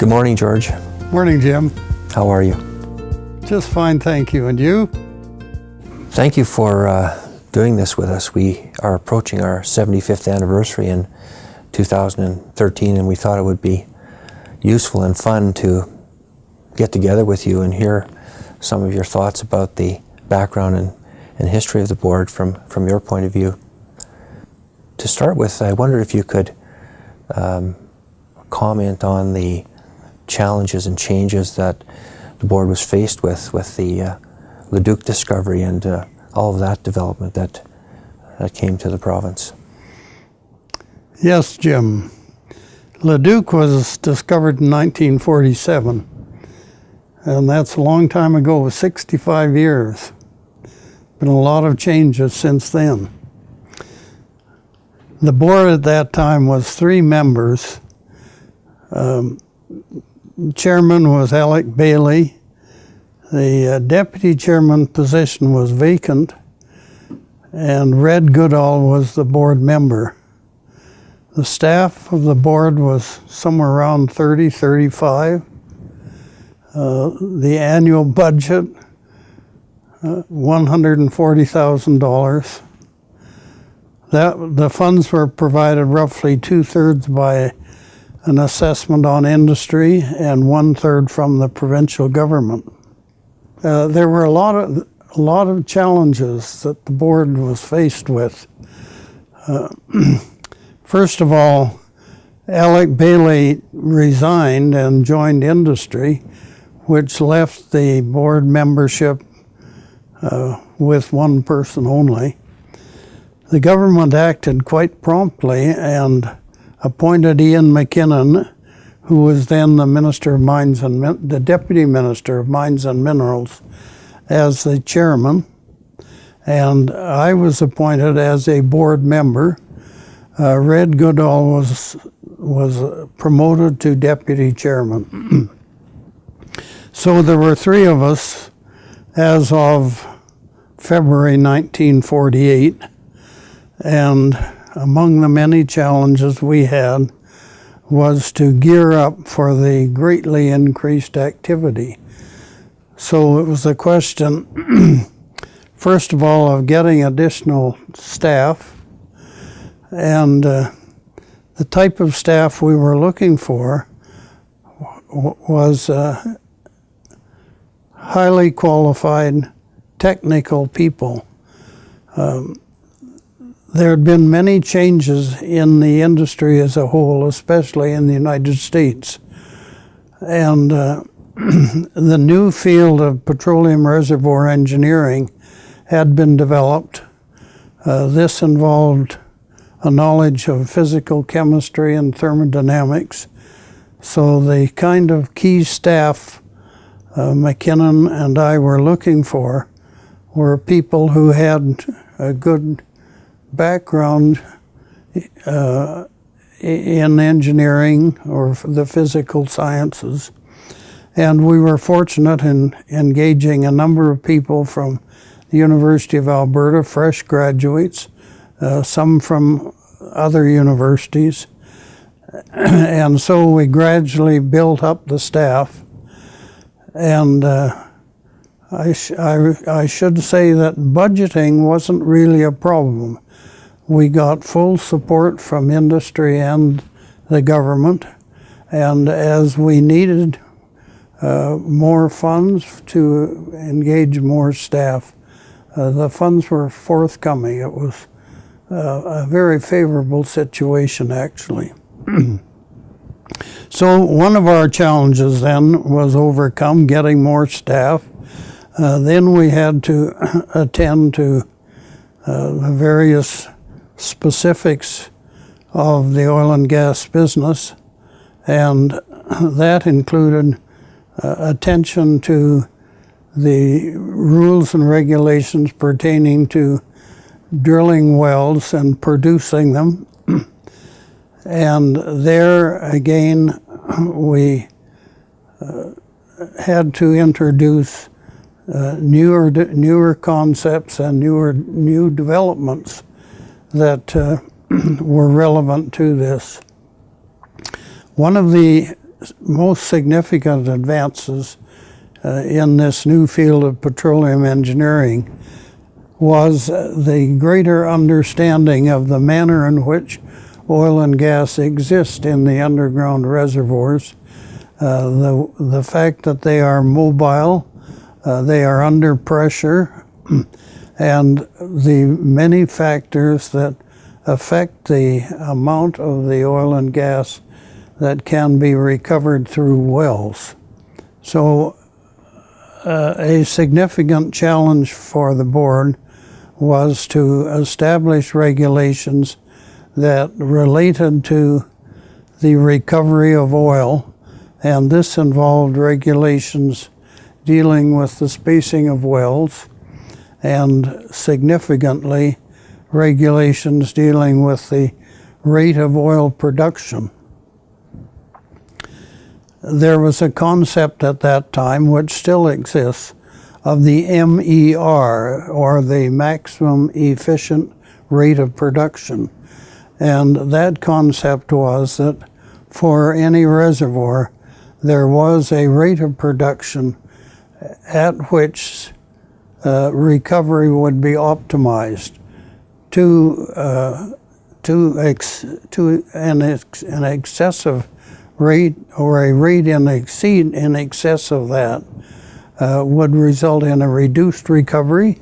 Good morning, George. Morning, Jim. How are you? Just fine, thank you. And you? Thank you for doing this with us. We are approaching our 75th anniversary in 2013, and we thought it would be useful and fun to get together with you and hear some of your thoughts about the background and history of the board from your point of view. To start with, I wonder if you could comment on the challenges and changes that the board was faced with the Leduc discovery and all of that development that came to the province. Yes, Jim. Leduc was discovered in 1947, and that's a long time ago, 65 years. Been a lot of changes since then. The board at that time was 3 members. Chairman was Alec Bailey. The deputy chairman position was vacant, and Red Goodall was the board member. The staff of the board was somewhere around 30, 35. The annual budget, $140,000. The funds were provided roughly 2/3 by an assessment on industry and 1/3 from the provincial government. There were a lot of challenges that the board was faced with. First of all, Alec Bailey resigned and joined industry, which left the board membership with 1 person only. The government acted quite promptly and appointed Ian McKinnon, who was then the the Deputy Minister of Mines and Minerals, as the chairman, and I was appointed as a board member. Red Goodall was promoted to deputy chairman. So there were 3 of us as of February 1948, and among the many challenges we had was to gear up for the greatly increased activity. So it was a question, first of all, of getting additional staff, and the type of staff we were looking for was highly qualified technical people. There had been many changes in the industry as a whole, especially in the United States. And the new field of petroleum reservoir engineering had been developed. This involved a knowledge of physical chemistry and thermodynamics. So the kind of key staff McKinnon and I were looking for were people who had a good background in engineering or the physical sciences. And we were fortunate in engaging a number of people from the University of Alberta, fresh graduates, some from other universities. And so we gradually built up the staff. And I should say that budgeting wasn't really a problem. We got full support from industry and the government, and as we needed more funds to engage more staff, the funds were forthcoming. It was a very favorable situation, actually. So one of our challenges then was overcome, getting more staff. Then we had to attend to the various specifics of the oil and gas business, and that included attention to the rules and regulations pertaining to drilling wells and producing them. And there again, we had to introduce newer concepts and new developments that were relevant to this. One of the most significant advances in this new field of petroleum engineering was the greater understanding of the manner in which oil and gas exist in the underground reservoirs. The fact that they are mobile, they are under pressure, and the many factors that affect the amount of the oil and gas that can be recovered through wells. So a significant challenge for the board was to establish regulations that related to the recovery of oil, and this involved regulations dealing with the spacing of wells and significantly regulations dealing with the rate of oil production. There was a concept at that time, which still exists, of the MER, or the maximum efficient rate of production. And that concept was that for any reservoir, there was a rate of production at which recovery would be optimized to an excessive rate, or a rate in excess of that would result in a reduced recovery,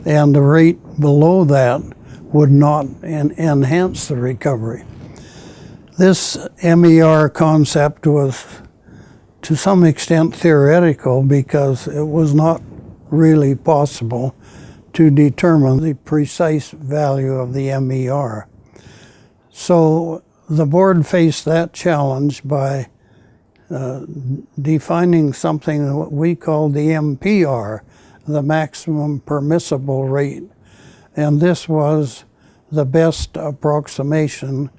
and the rate below that would not enhance the recovery. This MER concept was to some extent theoretical because it was not really possible to determine the precise value of the MER. So the board faced that challenge by defining something that we called the MPR, the maximum permissible rate. And this was the best approximation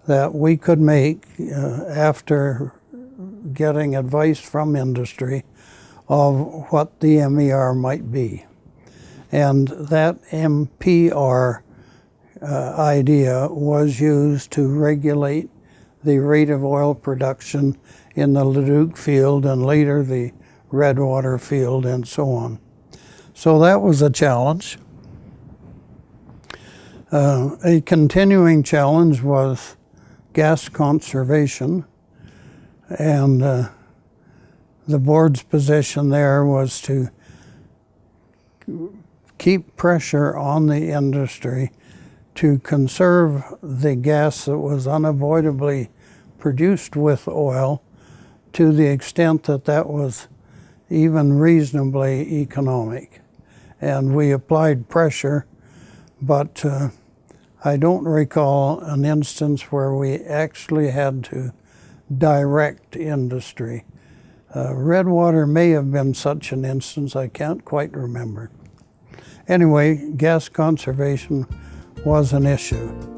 that we could make after getting advice from industry of what the MER might be. And that MPR idea was used to regulate the rate of oil production in the Leduc field and later the Redwater field and so on. So that was a challenge. A continuing challenge was gas conservation, and the board's position there was to keep pressure on the industry to conserve the gas that was unavoidably produced with oil to the extent that that was even reasonably economic. And we applied pressure, but I don't recall an instance where we actually had to direct industry. Redwater may have been such an instance, I can't quite remember. Anyway, gas conservation was an issue.